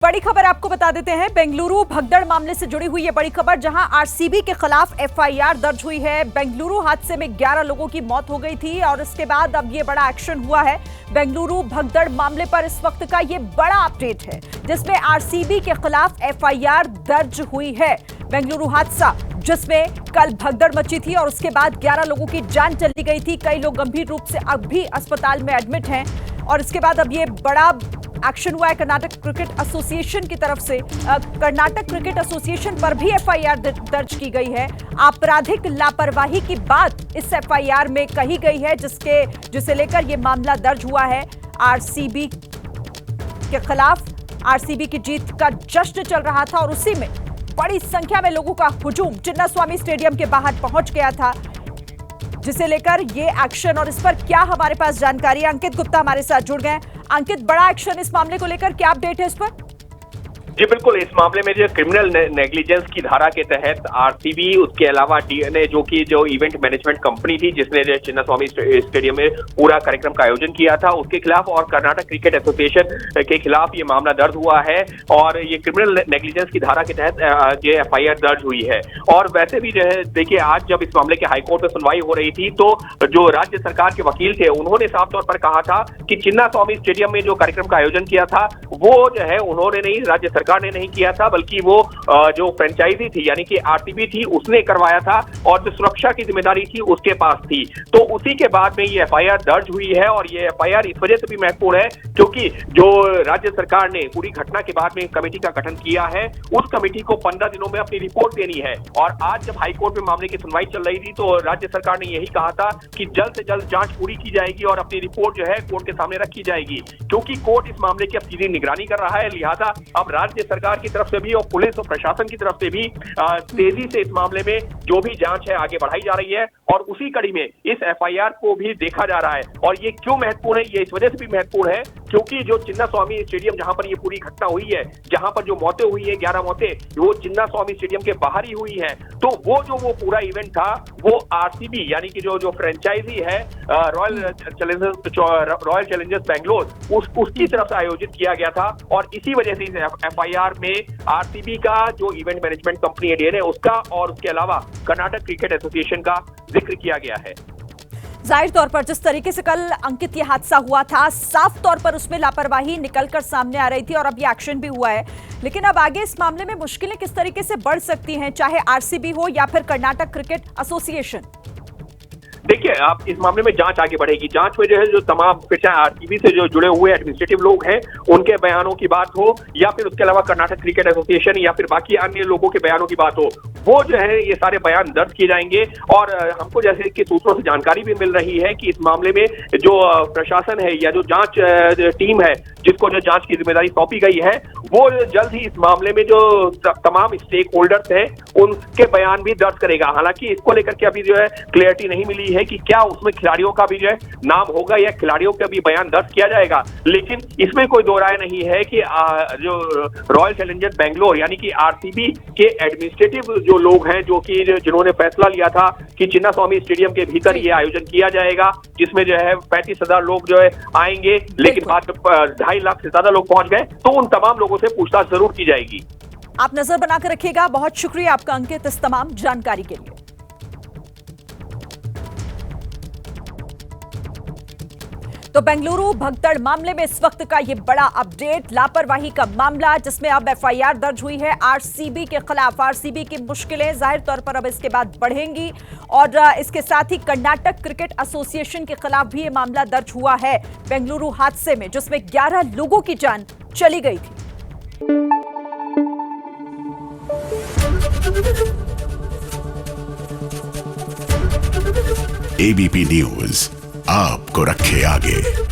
बड़ी खबर आपको बता देते हैं। बेंगलुरु भगदड़ मामले से जुड़ी हुई ये बड़ी खबर, जहां आरसीबी के खिलाफ एफआईआर दर्ज हुई है। बेंगलुरु हादसे में 11 लोगों की मौत हो गई थी और इसके बाद अब ये बड़ा एक्शन हुआ है। बेंगलुरु भगदड़ मामले पर इस वक्त का ये बड़ा अपडेट है, जिसमें आरसीबी के खिलाफ एफआईआर दर्ज हुई है। बेंगलुरु हादसा जिसमें कल भगदड़ मची थी और उसके बाद 11 लोगों की जान चली गई थी। कई लोग गंभीर रूप से अब भी अस्पताल में एडमिट हैं और इसके बाद अब ये बड़ा एक्शन हुआ है कर्नाटक क्रिकेट एसोसिएशन की तरफ से। कर्नाटक क्रिकेट एसोसिएशन पर भी एफआईआर दर्ज की गई है। आपराधिक लापरवाही की बात इस एफआईआर में कही गई है, जिसे लेकर यह मामला दर्ज हुआ है आरसीबी के खिलाफ। आरसीबी की जीत का जश्न चल रहा था और उसी में बड़ी संख्या में लोगों का हुजूम चिन्नास्वामी स्टेडियम के बाहर पहुंच गया था, जिसे लेकर ये एक्शन। और इस पर क्या हमारे पास जानकारी, अंकित गुप्ता हमारे साथ जुड़ गए। अंकित, बड़ा एक्शन इस मामले को लेकर, क्या अपडेट है इस पर? जी बिल्कुल, इस मामले में जो क्रिमिनल नेग्लिजेंस की धारा के तहत आरसीबी, उसके अलावा डीएनए जो इवेंट मैनेजमेंट कंपनी थी जिसने चिन्नास्वामी स्टेडियम में पूरा कार्यक्रम का आयोजन किया था, उसके खिलाफ और कर्नाटक क्रिकेट एसोसिएशन के खिलाफ ये मामला दर्ज हुआ है। और ये क्रिमिनल नेग्लिजेंस की धारा के तहत ये एफआईआर दर्ज हुई है। और वैसे भी जो है, देखिए, आज जब इस मामले के हाईकोर्ट में सुनवाई हो रही थी तो जो राज्य सरकार के वकील थे उन्होंने साफ तौर पर कहा था कि चिन्नास्वामी स्टेडियम में जो कार्यक्रम का आयोजन किया था वो जो है उन्होंने नहीं, राज्य सरकार ने नहीं किया था, बल्कि वो जो फ्रेंचाइजी थी यानी कि आरसीबी थी उसने करवाया था और जो सुरक्षा की जिम्मेदारी थी उसके पास थी। तो उसी के बाद में ये एफआईआर दर्ज हुई है। और ये एफआईआर इस वजह से भी महत्वपूर्ण है क्योंकि जो राज्य सरकार ने पूरी घटना के बाद में कमेटी का गठन किया है, उस कमेटी को 15 दिनों में अपनी रिपोर्ट देनी है। और आज जब हाईकोर्ट में मामले की सुनवाई चल रही थी तो राज्य सरकार ने यही कहा था कि जल्द से जल्द जांच पूरी की जाएगी और अपनी रिपोर्ट जो है कोर्ट के सामने रखी जाएगी। क्योंकि कोर्ट इस मामले की अब सीधी निगरानी कर रहा है, लिहाजा अब राज्य सरकार की तरफ से भी और पुलिस और प्रशासन की तरफ से भी तेजी से इस मामले में जो भी जांच है आगे बढ़ाई जा रही है। और उसी कड़ी में इस एफआईआर को भी देखा जा रहा है। और ये क्यों महत्वपूर्ण है? ये इस वजह से भी महत्वपूर्ण है क्योंकि जो चिन्नास्वामी स्टेडियम जहां पर ये पूरी घटना हुई है, जहां पर जो मौतें हुई है 11 मौतें, वो चिन्नास्वामी स्टेडियम के बाहर ही हुई है। तो वो पूरा इवेंट था वो आरसीबी यानी कि जो फ्रेंचाइजी है रॉयल चैलेंजर्स बेंगलोर, उसकी तरफ से आयोजित किया गया था। और इसी वजह से इस एफआईआर में आरसीबी का जो इवेंट मैनेजमेंट कंपनी डीएनए उसका और उसके अलावा कर्नाटक क्रिकेट एसोसिएशन का जिक्र किया गया है। जाहिर तौर पर जिस तरीके से कल अंकित ये हादसा हुआ था, साफ तौर पर उसमें लापरवाही निकलकर सामने आ रही थी और अब ये एक्शन भी हुआ है। लेकिन अब आगे इस मामले में मुश्किलें किस तरीके से बढ़ सकती हैं, चाहे आरसीबी हो या फिर कर्नाटक क्रिकेट एसोसिएशन? देखिए, आप इस मामले में जांच आगे बढ़ेगी। जांच में जो है जो तमाम फिर चाहे आरसीबी से जो जुड़े हुए एडमिनिस्ट्रेटिव लोग हैं उनके बयानों की बात हो या फिर उसके अलावा कर्नाटक क्रिकेट एसोसिएशन या फिर बाकी अन्य लोगों के बयानों की बात हो, वो जो है ये सारे बयान दर्ज किए जाएंगे। और हमको जैसे कि सूत्रों से जानकारी भी मिल रही है कि इस मामले में जो प्रशासन है या जो जांच टीम है जिसको जो जांच की जिम्मेदारी सौंपी गई है, वो जल्द ही इस मामले में जो तमाम स्टेक होल्डर्स हैं उनके बयान भी दर्ज करेगा। हालांकि इसको लेकर के अभी जो है क्लियरिटी नहीं मिली है कि क्या उसमें खिलाड़ियों का भी जो है नाम होगा या खिलाड़ियों का भी बयान दर्ज किया जाएगा। लेकिन इसमें कोई दो राय नहीं है कि जो रॉयल चैलेंजर्स बेंगलोर यानी कि आरसीबी के एडमिनिस्ट्रेटिव जो लोग हैं जिन्होंने फैसला लिया था कि चिन्नास्वामी स्टेडियम के भीतर ये आयोजन किया जाएगा, जिसमें जो है 35,000 लोग जो है आएंगे, लेकिन बाद में 2.5 लाख से ज्यादा लोग पहुंच गए, तो उन तमाम लोगों से पूछताछ जरूर की जाएगी। आप नजर बनाकर रखिएगा। बहुत शुक्रिया आपका अंकित इस तमाम जानकारी के लिए। तो बेंगलुरु भगदड़ मामले में इस वक्त का ये बड़ा अपडेट, लापरवाही का मामला जिसमें अब एफआईआर दर्ज हुई है आरसीबी के खिलाफ। आरसीबी की मुश्किलें जाहिर तौर पर अब इसके बाद बढ़ेंगी और इसके साथ ही कर्नाटक क्रिकेट एसोसिएशन के खिलाफ भी ये मामला दर्ज हुआ है बेंगलुरु हादसे में, जिसमें 11 लोगों की जान चली गई थी। एबीपी न्यूज आपको रखे आगे।